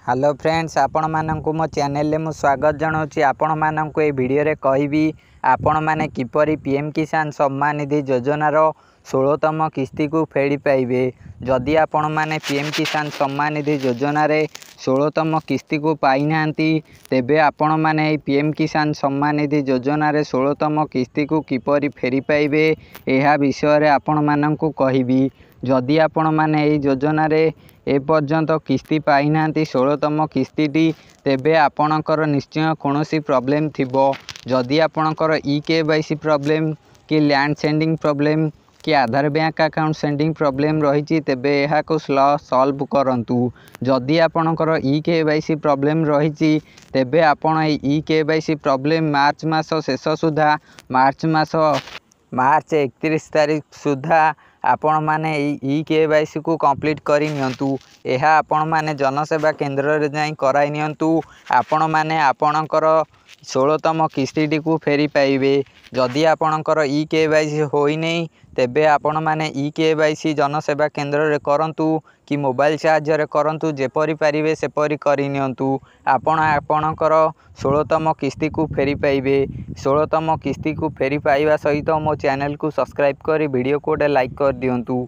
Hello friends, आपण माननकु मो channel में स्वागत जनाऊँगी। आपण माननकु ए वीडियो रे कहबी आपण माने किपरि पीएम किसान सम्मान निधि योजनार 16तम किस्ती को फेरी पाइबे। जदि आपण माने पीएम किसान सम्मान निधि योजना रे 16तम किस्ती को पाई नांती तेबे आपण माने पीएम किसान सम्मान निधि योजना रे 16तम किस्ती को किपरि फेरी पाइबे एहा विषय रे आपण माननकु कहबी। जदि आपण माने ए योजना रे ए पर्यंत किस्ती पाई नांती 16तम किस्ती तेबे आपणकर निश्चय कोनोसी प्रॉब्लम थिबो। जदि आपणकर केवाईसी प्रॉब्लम कि लैंड सेंडिंग प्रॉब्लम कि आधार बैंक अकाउंट सेंडिंग प्रॉब्लम रही तेबे एहा को सॉल्व करंतु। जदि आपणकर केवाईसी प्रॉब्लम रही तेबे आपण केवाईसी प्रॉब्लम मार्च मास शेष सुधा मार्च 31 तारीख सुधा आपण माने केवाईसी को कंप्लीट करी नियंतु। एहा आपण माने जनसेवा केंद्र रे जाई कराई नियंतु। आपण माने आपणकर 16तम किस्ती को फेरी पाइबे। जदि आपणकर केवाईसी होई नै तेबे आपण माने केवाईसी जनसेवा केंद्र रे करंतु कि मोबाइल चार्ज रे करंतु। जेपरि पारिबे सेपरि करी नियंतु। आपण आपणकर 16तम किस्ती को फेरी पाइबे। 16तम किस्ती को फेरी पाइबा सहित मो चैनल को सब्सक्राइब करी वीडियो को लाइक कर दियंतु।